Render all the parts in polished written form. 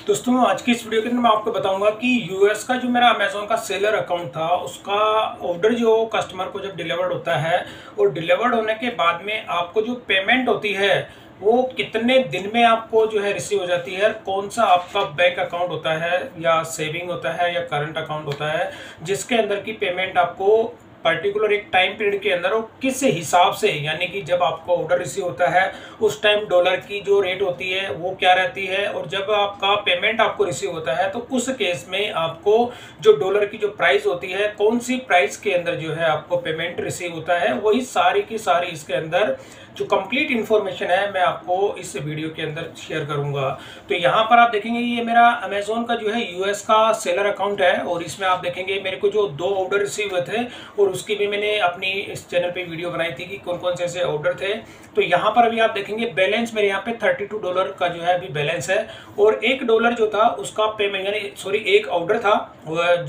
दोस्तों आज की इस वीडियो के अंदर मैं आपको बताऊंगा कि यूएस का जो मेरा अमेजोन का सेलर अकाउंट था उसका ऑर्डर जो कस्टमर को जब डिलीवर्ड होता है और डिलीवर्ड होने के बाद में आपको जो पेमेंट होती है वो कितने दिन में आपको जो है रिसीव हो जाती है, कौन सा आपका बैंक अकाउंट होता है या सेविंग होता है या करंट अकाउंट होता है जिसके अंदर की पेमेंट आपको पर्टिकुलर एक टाइम पीरियड के अंदर और किस हिसाब से, यानी कि जब आपको ऑर्डर रिसीव होता है उस टाइम डॉलर की जो रेट होती है वो क्या रहती है, और जब आपका पेमेंट आपको रिसीव होता है तो उस केस में आपको जो डॉलर की जो प्राइस होती है कौन सी प्राइस के अंदर जो है आपको पेमेंट रिसीव होता है, वही सारी की सारी इसके अंदर जो कंप्लीट इन्फॉर्मेशन है मैं आपको इस वीडियो के अंदर शेयर करूंगा। तो यहाँ पर आप देखेंगे ये मेरा अमेजोन का जो है यूएस का सेलर अकाउंट है और इसमें आप देखेंगे मेरे को जो 2 ऑर्डर रिसीव हुए थे और उसकी भी मैंने अपनी इस चैनल पे वीडियो बनाई थी कि कौन कौन से ऐसे ऑर्डर थे। तो यहाँ पर अभी आप देखेंगे बैलेंस मेरे यहाँ पे $32 का जो है अभी बैलेंस है और $1 जो था उसका पेमेंट, यानी सॉरी एक ऑर्डर था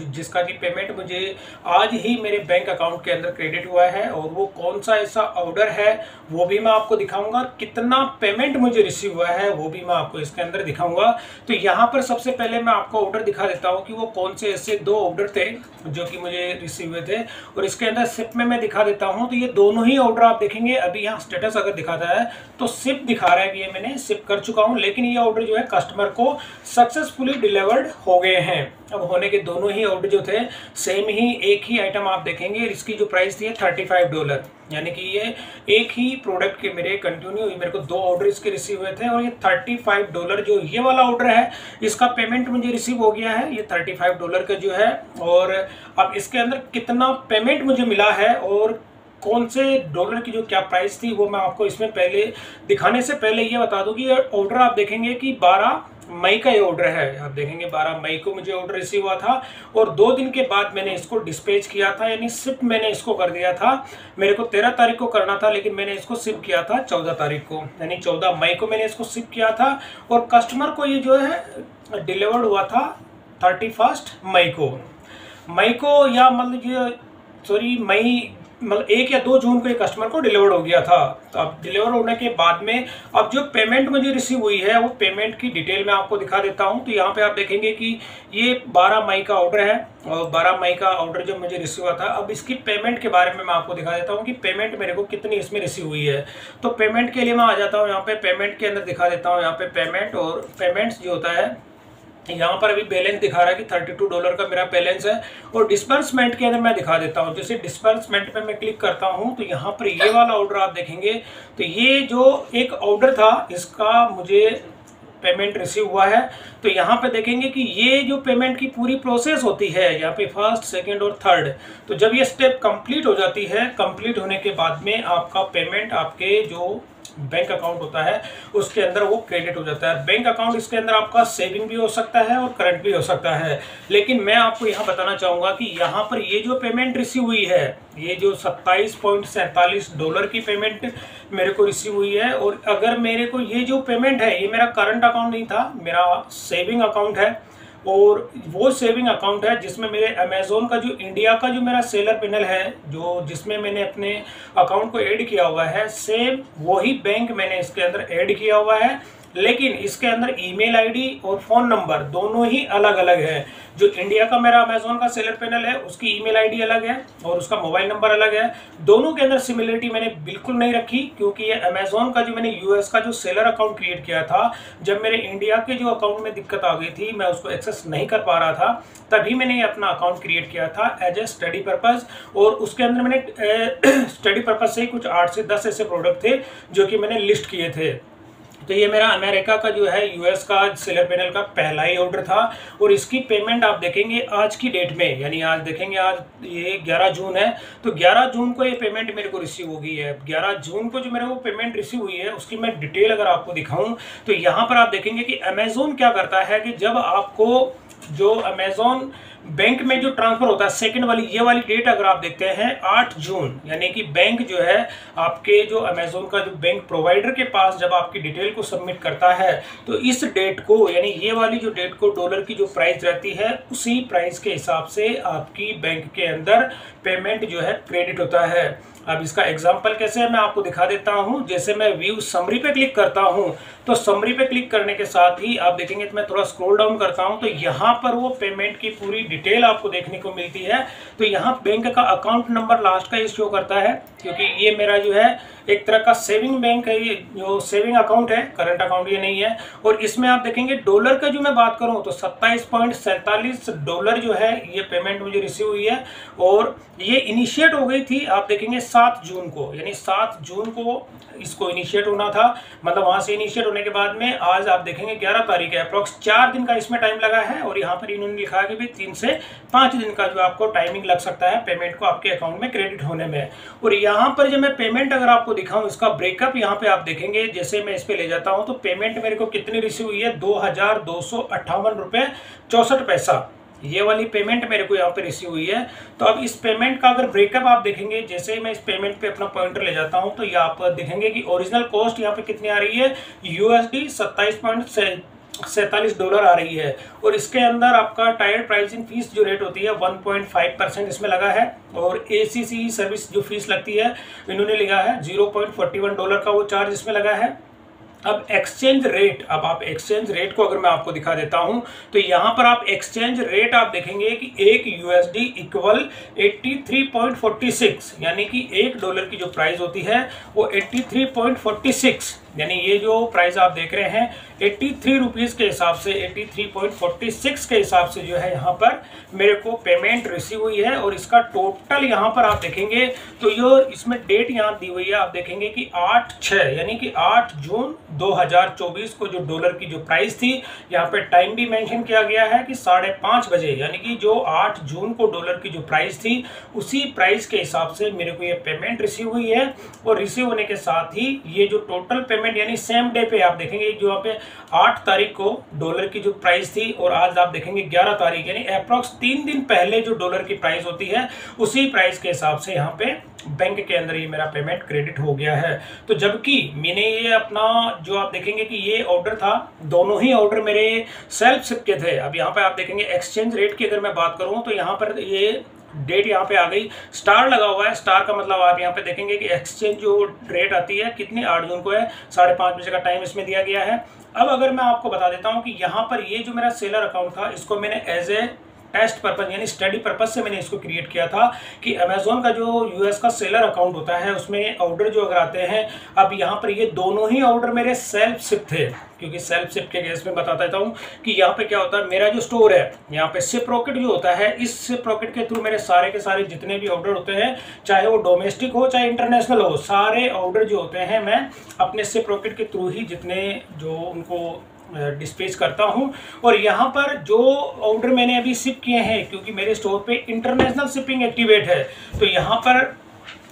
जिसका की पेमेंट मुझे आज ही मेरे बैंक अकाउंट के अंदर क्रेडिट हुआ है और वो कौन सा ऐसा ऑर्डर है वो भी मैं आपको दिखाऊंगा, कितना पेमेंट मुझे रिसीव हुआ है वो भी मैं आपको इसके अंदर दिखाऊंगा। तो यहाँ पर सबसे पहले मैं आपको ऑर्डर दिखा देता हूँ कि वो कौन से ऐसे 2 ऑर्डर थे जो कि मुझे रिसीव हुए थे और इसके अंदर सिप में मैं दिखा देता हूँ। तो ये दोनों ही ऑर्डर आप देखेंगे अभी यहाँ स्टेटस अगर दिखाता है तो सिप दिखा रहा है कि ये मैंने सिप कर चुका हूँ, लेकिन ये ऑर्डर जो है कस्टमर को सक्सेसफुली डिलीवर्ड हो गए हैं। अब होने के दोनों ही ऑर्डर जो थे सेम ही एक ही आइटम आप देखेंगे, इसकी जो प्राइस थी $35, यानी कि ये एक ही प्रोडक्ट के मेरे कंटिन्यू मेरे को 2 ऑर्डर इसके रिसीव हुए थे और ये $35 जो ये वाला ऑर्डर है इसका पेमेंट मुझे रिसीव हो गया है, ये $35 का जो है। और अब इसके अंदर कितना पेमेंट मुझे मिला है और कौन से डॉलर की जो क्या प्राइस थी वो मैं आपको इसमें पहले दिखाने से पहले ये बता दूं कि ये ऑर्डर आप देखेंगे कि 12 मई का ये ऑर्डर है। आप देखेंगे 12 मई को मुझे ऑर्डर रिसीव हुआ था और 2 दिन के बाद मैंने इसको डिस्पैच किया था, यानी शिप मैंने इसको कर दिया था। मेरे को 13 तारीख को करना था लेकिन मैंने इसको शिप किया था 14 तारीख को, यानी 14 मई को मैंने इसको शिप किया था और कस्टमर को ये जो है डिलीवर्ड हुआ था 31 मई को या मतलब सॉरी मतलब 1 या 2 जून को ये कस्टमर को डिलीवर हो गया था। तो अब डिलीवर होने के बाद में अब जो पेमेंट मुझे रिसीव हुई है वो पेमेंट की डिटेल मैं आपको दिखा देता हूं। तो यहाँ पे आप देखेंगे कि ये 12 मई का ऑर्डर है और 12 मई का ऑर्डर जो मुझे रिसीव हुआ था, अब इसकी पेमेंट के बारे में मैं आपको दिखा देता हूँ कि पेमेंट मेरे को कितनी इसमें रिसीव हुई है। तो पेमेंट के लिए मैं आ जाता हूँ, यहाँ पे पेमेंट के अंदर दिखा देता हूँ, यहाँ पे पेमेंट और पेमेंट्स जो होता है यहाँ पर अभी बैलेंस दिखा रहा है कि $32 का मेरा बैलेंस है और डिस्बर्समेंट के अंदर मैं दिखा देता हूँ। जैसे डिस्बर्समेंट पे मैं क्लिक करता हूँ तो यहाँ पर ये वाला ऑर्डर आप देखेंगे तो ये जो एक ऑर्डर था इसका मुझे पेमेंट रिसीव हुआ है। तो यहाँ पे देखेंगे कि ये जो पेमेंट की पूरी प्रोसेस होती है यहाँ पे 1st, 2nd और 3rd, तो जब ये स्टेप कंप्लीट हो जाती है, कंप्लीट होने के बाद में आपका पेमेंट आपके जो बैंक अकाउंट होता है उसके अंदर वो क्रेडिट हो जाता है। बैंक अकाउंट इसके अंदर आपका सेविंग भी हो सकता है और करंट भी हो सकता है, लेकिन मैं आपको यहाँ बताना चाहूँगा कि यहाँ पर ये जो पेमेंट रिसीव हुई है ये जो $27.47 की पेमेंट मेरे को रिसीव हुई है। और अगर मेरे को ये जो पेमेंट है ये मेरा करंट अकाउंट नहीं था, मेरा सेविंग अकाउंट है और वो सेविंग अकाउंट है जिसमें मेरे अमेजोन का जो इंडिया का जो मेरा सेलर पैनल है जो जिसमें मैंने अपने अकाउंट को ऐड किया हुआ है, सेम वही बैंक मैंने इसके अंदर ऐड किया हुआ है, लेकिन इसके अंदर ईमेल आईडी और फ़ोन नंबर दोनों ही अलग अलग है। जो इंडिया का मेरा अमेजोन का सेलर पैनल है उसकी ईमेल आईडी अलग है और उसका मोबाइल नंबर अलग है। दोनों के अंदर सिमिलरिटी मैंने बिल्कुल नहीं रखी क्योंकि ये अमेजोन का जो मैंने यूएस का जो सेलर अकाउंट क्रिएट किया था, जब मेरे इंडिया के जो अकाउंट में दिक्कत आ गई थी, मैं उसको एक्सेस नहीं कर पा रहा था, तभी मैंने ये अपना अकाउंट क्रिएट किया था एज ए स्टडी पर्पज़। और उसके अंदर मैंने स्टडी पर्पज़ से ही कुछ 8 से 10 ऐसे प्रोडक्ट थे जो कि मैंने लिस्ट किए थे। तो ये मेरा अमेरिका का जो है यूएस का सेलर पैनल का पहला ही ऑर्डर था और इसकी पेमेंट आप देखेंगे आज की डेट में, यानी आज देखेंगे आज ये 11 जून है, तो 11 जून को ये पेमेंट मेरे को रिसीव हो गई है। 11 जून को जो मेरे को पेमेंट रिसीव हुई है उसकी मैं डिटेल अगर आपको दिखाऊं तो यहाँ पर आप देखेंगे कि अमेजोन क्या करता है कि जब आपको जो अमेजोन बैंक में जो ट्रांसफर होता है, सेकंड वाली ये वाली डेट अगर आप देखते हैं 8 जून, यानी कि बैंक जो है आपके जो अमेजोन का जो बैंक प्रोवाइडर के पास जब आपकी डिटेल को सबमिट करता है तो इस डेट को, यानी ये वाली जो डेट को डॉलर की जो प्राइस रहती है उसी प्राइस के हिसाब से आपकी बैंक के अंदर पेमेंट जो है क्रेडिट होता है। अब इसका एग्जांपल कैसे है मैं आपको दिखा देता हूं। जैसे मैं व्यू समरी पे क्लिक करता हूं, तो समरी पे क्लिक करने के साथ ही आप देखेंगे, तो मैं थोड़ा स्क्रॉल डाउन करता हूं तो यहाँ पर वो पेमेंट की पूरी डिटेल आपको देखने को मिलती है। तो यहाँ बैंक का अकाउंट नंबर लास्ट का ये शो करता है, क्योंकि ये मेरा जो है एक तरह का सेविंग बैंक है, ये जो सेविंग अकाउंट है, करंट अकाउंट ये नहीं है। और इसमें आप देखेंगे डॉलर का जो मैं बात करूं तो $27.47 जो है ये पेमेंट मुझे रिसीव हुई है। और ये इनिशिएट हो गई थी, आप देखेंगे 7 जून को, यानी 7 जून को इसको इनिशिएट होना था। मतलब वहां से इनिशिएट होने के बाद में आज आप देखेंगे 11 तारीख है, अप्रोक्स 4 दिन का इसमें टाइम लगा है। और यहाँ पर इन्होंने लिखा है कि भाई 3 से 5 दिन का जो आपको टाइमिंग लग सकता है पेमेंट को आपके अकाउंट में क्रेडिट होने में। और यहाँ पर जब मैं पेमेंट अगर आपको दिखाऊं, इसका ब्रेकअप यहाँ पे आप देखेंगे, जैसे मैं इस पे ले जाता हूं तो पेमेंट मेरे को कितनी रिसीव हुई है, 2258 रुपये 64 पैसा, ये वाली पेमेंट मेरे को यहाँ पे रिसीव हुई है। तो अब इस पेमेंट का अगर ब्रेकअप आप देखेंगे, जैसे ही मैं इस पेमेंट पे अपना पॉइंटर ले जाता हूँ तो यहाँ पर देखेंगे कि ओरिजिनल कॉस्ट यहाँ पे कितनी आ रही है, USD $27.47 आ रही है। और इसके अंदर आपका टायर प्राइसिंग फीस जो रेट होती है 1.5% इसमें लगा है। और ACC सर्विस जो फीस लगती है इन्होंने लिखा है $0.41 का वो चार्ज इसमें लगा है। अब एक्सचेंज रेट, अब आप एक्सचेंज रेट को अगर मैं आपको दिखा देता हूं तो यहां पर आप एक्सचेंज रेट आप देखेंगे कि एक USD इक्वल 83.46, यानी कि $1 की जो प्राइस होती है वो 83.46, यानी ये जो प्राइस आप देख रहे हैं 83 रुपीज के हिसाब से 83.46 के हिसाब से जो है यहाँ पर मेरे को पेमेंट रिसीव हुई है। और इसका टोटल यहाँ पर आप देखेंगे तो ये इसमें डेट यहाँ दी हुई है, आप देखेंगे कि 8/6 यानी कि 8 जून 2024 को जो डॉलर की जो प्राइस थी, यहाँ पे टाइम भी मेंशन किया गया है कि 5:30 बजे, यानी कि जो 8 जून को डॉलर की जो प्राइस थी उसी प्राइस के हिसाब से मेरे को ये पेमेंट रिसीव हुई है। और रिसीव होने के साथ ही ये जो टोटल पेमेंट यानी सेम डे पे आप देखेंगे जो यहाँ पे 8 तारीख को डॉलर की जो प्राइस थी और आज आप देखेंगे 11 तारीख, यानी अप्रॉक्स 3 दिन पहले जो डॉलर की प्राइस होती है उसी प्राइस के हिसाब से यहाँ पे बैंक के अंदर ये मेरा पेमेंट क्रेडिट हो गया है। तो जबकि मैंने ये अपना जो आप देखेंगे कि ये ऑर्डर था, दोनों ही ऑर्डर मेरे सेल्फ शिप के थे। अब यहाँ पे आप देखेंगे एक्सचेंज रेट की अगर मैं बात करूँ तो यहाँ पर ये डेट यहाँ पे आ गई, स्टार लगा हुआ है। स्टार का मतलब आप यहाँ पे देखेंगे कि एक्सचेंज जो रेट आती है कितनी 8 जून को है, 5:30 बजे का टाइम इसमें दिया गया है। अब अगर मैं आपको बता देता हूँ कि यहाँ पर ये जो मेरा सेलर अकाउंट था इसको मैंने एज ए टेस्ट पर्पज यानी स्टडी पर्पज से मैंने इसको क्रिएट किया था कि अमेजोन का जो US का सेलर अकाउंट होता है उसमें ऑर्डर जो अगर आते हैं, अब यहाँ पर ये दोनों ही ऑर्डर मेरे सेल्फ शिप थे, क्योंकि सेल्फ शिप के केस में बता देता हूँ कि यहाँ पे क्या होता है, मेरा जो स्टोर है यहाँ पे शिप रॉकेट जो होता है, इस शिप रॉकेट के थ्रू मेरे सारे के सारे जितने भी ऑर्डर होते हैं, चाहे वो डोमेस्टिक हो चाहे इंटरनेशनल हो, सारे ऑर्डर जो होते हैं मैं अपने शिप रॉकेट के थ्रू ही जितने जो उनको डिस्पैच करता हूं। और यहाँ पर जो ऑर्डर मैंने अभी शिप किए हैं, क्योंकि मेरे स्टोर पे इंटरनेशनल शिपिंग एक्टिवेट है, तो यहाँ पर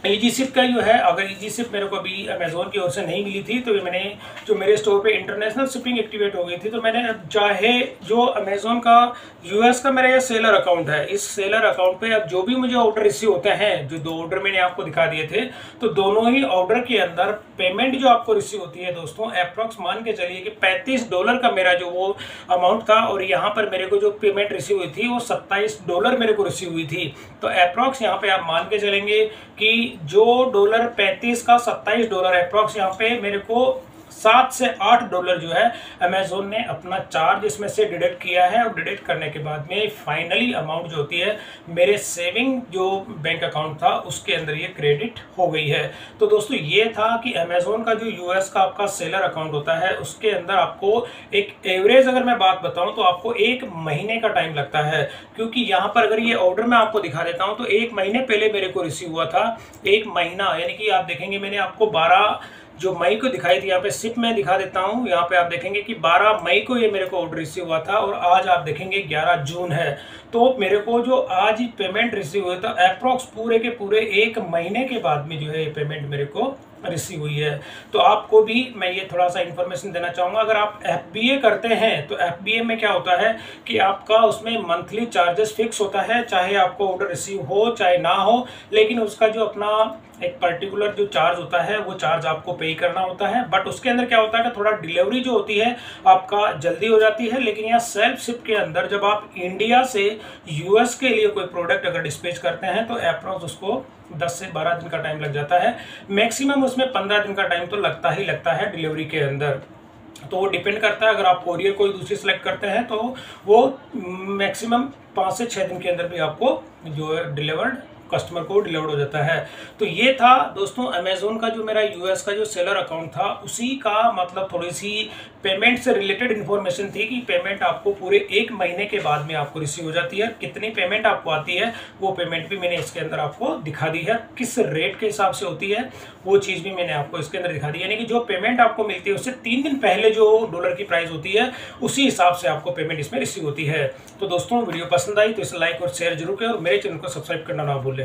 इजी शिप का जो है, अगर इजी शिप मेरे को अभी अमेजोन की ओर से नहीं मिली थी तो मैंने जो मेरे स्टोर पे इंटरनेशनल शिपिंग एक्टिवेट हो गई थी, तो मैंने चाहे जो अमेजोन का US का मेरा ये सेलर अकाउंट है, इस सेलर अकाउंट पे अब जो भी मुझे ऑर्डर रिसीव होते हैं, जो 2 ऑर्डर मैंने आपको दिखा दिए थे, तो दोनों ही ऑर्डर के अंदर पेमेंट जो आपको रिसीव होती है दोस्तों, अप्रॉक्स मान के चलिए कि $35 का मेरा जो वो अमाउंट था। और यहाँ पर मेरे को जो पेमेंट रिसीव हुई थी वो $27 मेरे को रिसीव हुई थी। तो अप्रॉक्स यहाँ पे आप मान के चलेंगे कि जो $35 का $27 अप्रॉक्स यहाँ पे मेरे को $7 से $8 जो है अमेजोन ने अपना चार्ज इसमें से डिडक्ट किया है। और डिडक्ट करने के बाद में फाइनली अमाउंट जो होती है मेरे सेविंग जो बैंक अकाउंट था उसके अंदर ये क्रेडिट हो गई है। तो दोस्तों ये था कि अमेजोन का जो US का आपका सेलर अकाउंट होता है उसके अंदर आपको एक एवरेज अगर मैं बात बताऊं तो आपको 1 महीने का टाइम लगता है, क्योंकि यहाँ पर अगर ये ऑर्डर मैं आपको दिखा देता हूँ तो 1 महीने पहले मेरे को रिसीव हुआ था। 1 महीना यानी कि आप देखेंगे मैंने आपको 12 जो मई को दिखाई थी, यहाँ पे शिप में दिखा देता हूँ, यहाँ पे आप देखेंगे कि 12 मई को ये मेरे को ऑर्डर रिसीव हुआ था और आज आप देखेंगे 11 जून है। तो मेरे को जो आज ही पेमेंट रिसीव हुआ था अप्रॉक्स पूरे के पूरे 1 महीने के बाद में जो है ये पेमेंट मेरे को रिसीव हुई है। तो आपको भी मैं ये थोड़ा सा इन्फॉर्मेशन देना चाहूँगा, अगर आप FBA करते हैं तो FBA में क्या होता है कि आपका उसमें मंथली चार्जेस फिक्स होता है, चाहे आपको ऑर्डर रिसीव हो चाहे ना हो, लेकिन उसका जो अपना एक पर्टिकुलर जो चार्ज होता है वो चार्ज आपको पे करना होता है। बट उसके अंदर क्या होता है कि थोड़ा डिलीवरी जो होती है आपका जल्दी हो जाती है। लेकिन यहाँ सेल्फ शिप के अंदर जब आप इंडिया से यूएस के लिए कोई प्रोडक्ट अगर डिस्पैच करते हैं तो अप्रॉक्स उसको 10 से 12 दिन का टाइम लग जाता है। मैक्सिमम उसमें 15 दिन का टाइम तो लगता ही लगता है डिलीवरी के अंदर। तो वो डिपेंड करता है, अगर आप कोरियर कोई दूसरी सेलेक्ट करते हैं तो वो मैक्सिमम 5 से 6 दिन के अंदर भी आपको जो है डिलीवर्ड कस्टमर को डिलीवर्ड हो जाता है। तो ये था दोस्तों अमेजोन का जो मेरा यूएस का जो सेलर अकाउंट था उसी का मतलब थोड़ी सी पेमेंट से रिलेटेड इन्फॉर्मेशन थी कि पेमेंट आपको पूरे 1 महीने के बाद में आपको रिसीव हो जाती है। कितनी पेमेंट आपको आती है वो पेमेंट भी मैंने इसके अंदर आपको दिखा दी है, किस रेट के हिसाब से होती है वो चीज़ भी मैंने आपको इसके अंदर दिखा दी। यानी कि जो पेमेंट आपको मिलती है उससे 3 दिन पहले जो डॉलर की प्राइस होती है उसी हिसाब से आपको पेमेंट इसमें रिसीव होती है। तो दोस्तों वीडियो पसंद आई तो इसे लाइक और शेयर जरूर करें और मेरे चैनल को सब्सक्राइब करना ना भूलें।